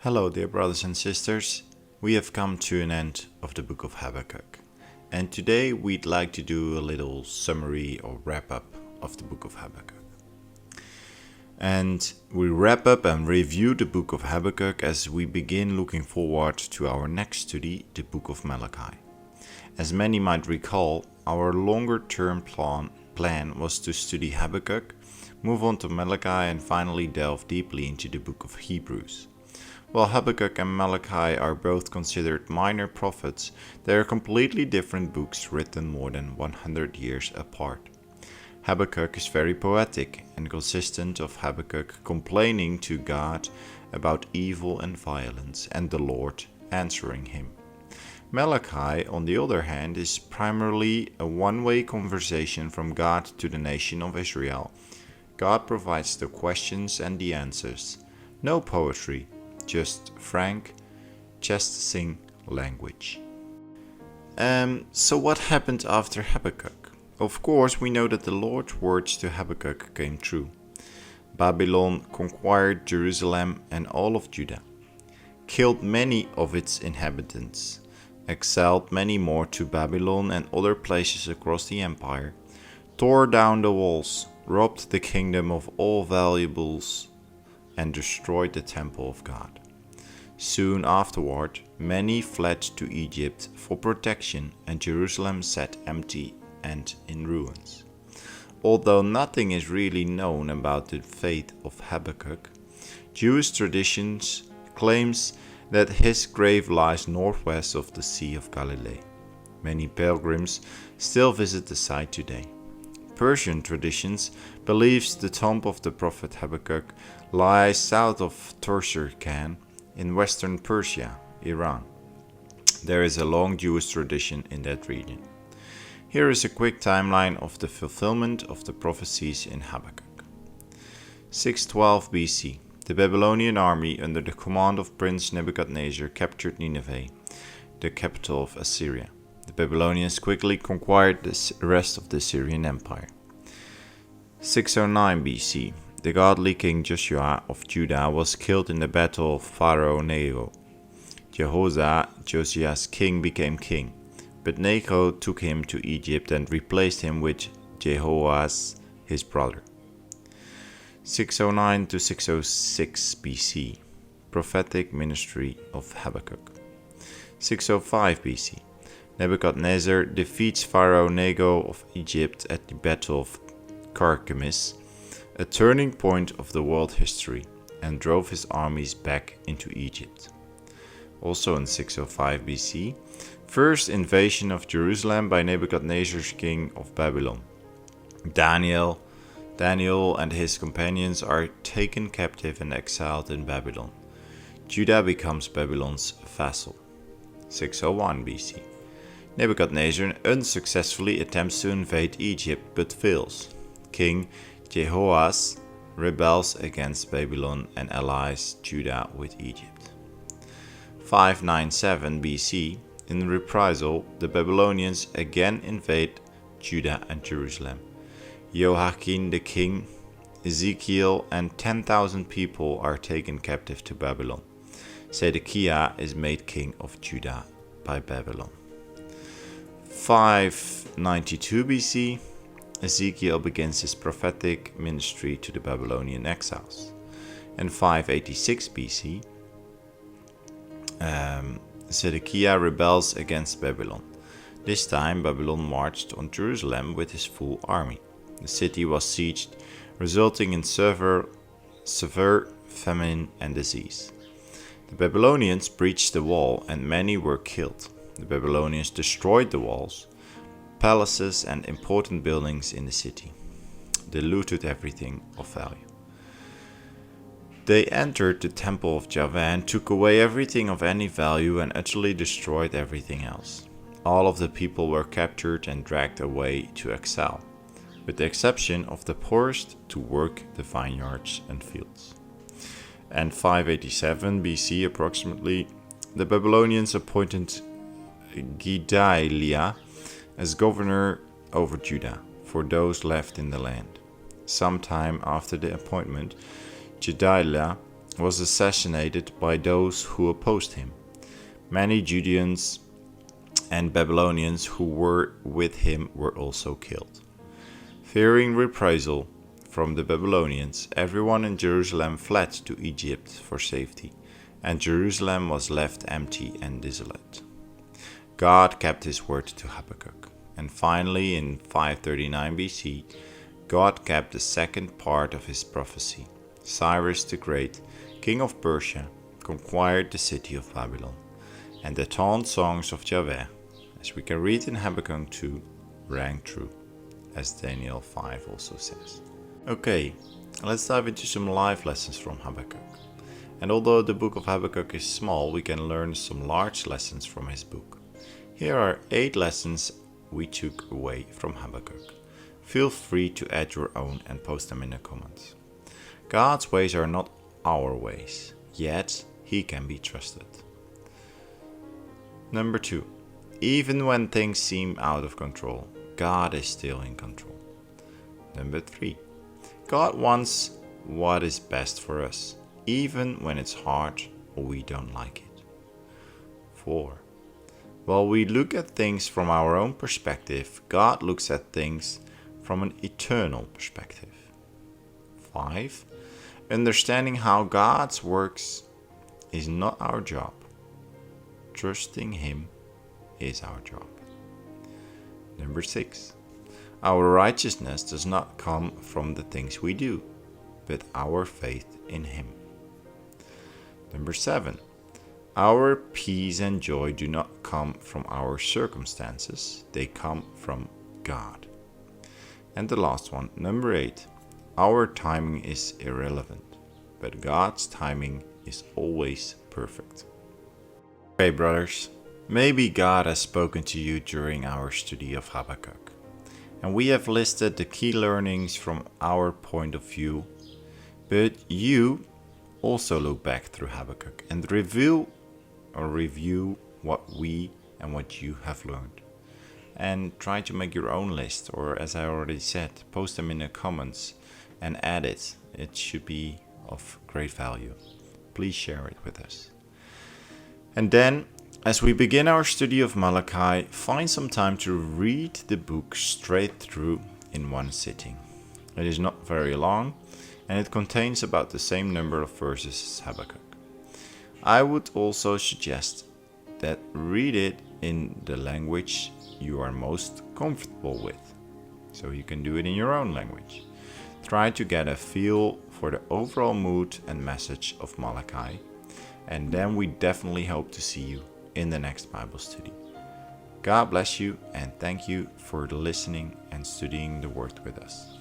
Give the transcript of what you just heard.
Hello, dear brothers and sisters. We have come to an end of the book of Habakkuk, and today we'd like to do a little summary or wrap up of the book of Habakkuk. And we wrap up and review the book of Habakkuk as we begin looking forward to our next study, the book of Malachi. As many might recall, our longer-term plan was to study Habakkuk, move on to Malachi, and finally delve deeply into the book of Hebrews. While Habakkuk and Malachi are both considered minor prophets, they are completely different books written more than 100 years apart. Habakkuk is very poetic and consistent of Habakkuk complaining to God about evil and violence and the Lord answering him. Malachi, on the other hand, is primarily a one-way conversation from God to the nation of Israel. God provides the questions and the answers. No poetry, just frank, chastising language. So what happened after Habakkuk? Of course, we know that the Lord's words to Habakkuk came true. Babylon conquered Jerusalem and all of Judah, killed many of its inhabitants, exiled many more to Babylon and other places across the empire, tore down the walls, robbed the kingdom of all valuables, and destroyed the temple of God. Soon afterward, many fled to Egypt for protection, and Jerusalem sat empty and in ruins. Although nothing is really known about the fate of Habakkuk, Jewish traditions claims that his grave lies northwest of the Sea of Galilee. Many pilgrims still visit the site today. Persian traditions believes the tomb of the prophet Habakkuk lies south of Tuyserkān in western Persia, Iran. There is a long Jewish tradition in that region. Here is a quick timeline of the fulfillment of the prophecies in Habakkuk. 612 BC, the Babylonian army under the command of Prince Nebuchadnezzar captured Nineveh, the capital of Assyria. The Babylonians quickly conquered the rest of the Assyrian Empire. 609 BC, the godly king Joshua of Judah was killed in the battle of Pharaoh Necho. Josiah's king, became king, but Necho took him to Egypt and replaced him with Jehoahaz, his brother. 609 to 606 BC, prophetic ministry of Habakkuk. 605 BC, Nebuchadnezzar defeats Pharaoh Necho of Egypt at the Battle of Carchemish, a turning point of the world history, and drove his armies back into Egypt. Also in 605 BC, first invasion of Jerusalem by Nebuchadnezzar's king of Babylon. Daniel and his companions are taken captive and exiled in Babylon. Judah becomes Babylon's vassal. 601 BC, Nebuchadnezzar unsuccessfully attempts to invade Egypt but fails. King Jehoahaz rebels against Babylon and allies Judah with Egypt. 597 BC, in reprisal, the Babylonians again invade Judah and Jerusalem. Jehoiakim the king, Ezekiel, and 10,000 people are taken captive to Babylon. Zedekiah is made king of Judah by Babylon. 592 BC, Ezekiel begins his prophetic ministry to the Babylonian exiles. In 586 BC, Zedekiah rebels against Babylon. This time, Babylon marched on Jerusalem with his full army. The city was sieged, resulting in severe famine and disease. The Babylonians breached the wall and many were killed. The Babylonians destroyed the walls, palaces, and important buildings in the city. They looted everything of value. They entered the temple of Yahweh and took away everything of any value and utterly destroyed everything else. All of the people were captured and dragged away to exile, with the exception of the poorest to work the vineyards and fields. And 587 BC approximately, the Babylonians appointed Gedaliah as governor over Judah for those left in the land. Sometime after the appointment, Gedaliah was assassinated by those who opposed him. Many Judeans and Babylonians who were with him were also killed. Fearing reprisal from the Babylonians, everyone in Jerusalem fled to Egypt for safety, and Jerusalem was left empty and desolate. God kept his word to Habakkuk, and finally in 539 BC, God kept the second part of his prophecy. Cyrus the Great, king of Persia, conquered the city of Babylon, and the taunt songs of Yahweh, as we can read in Habakkuk 2, rang true, as Daniel 5 also says. Okay, let's dive into some life lessons from Habakkuk. And although the book of Habakkuk is small, we can learn some large lessons from his book. Here are 8 lessons we took away from Habakkuk. Feel free to add your own and post them in the comments. God's ways are not our ways, yet he can be trusted. Number 2. Even when things seem out of control, God is still in control. Number 3. God wants what is best for us, even when it's hard or we don't like it. 4. While we look at things from our own perspective, God looks at things from an eternal perspective. 5. Understanding how God works is not our job. Trusting him is our job. Number 6. Our righteousness does not come from the things we do, but our faith in him. Number 7. Our peace and joy do not come from our circumstances, they come from God. And the last one, number 8. Our timing is irrelevant, but God's timing is always perfect. Okay, brothers, maybe God has spoken to you during our study of Habakkuk, and we have listed the key learnings from our point of view, but you also look back through Habakkuk and review what we and what you have learned. And try to make your own list, or as I already said, post them in the comments and add it. It should be of great value. Please share it with us. And then, as we begin our study of Malachi, find some time to read the book straight through in one sitting. It is not very long, and it contains about the same number of verses as Habakkuk. I would also suggest that read it in the language you are most comfortable with, so you can do it in your own language. Try to get a feel for the overall mood and message of Malachi, and then we definitely hope to see you in the next Bible study. God bless you, and thank you for listening and studying the Word with us.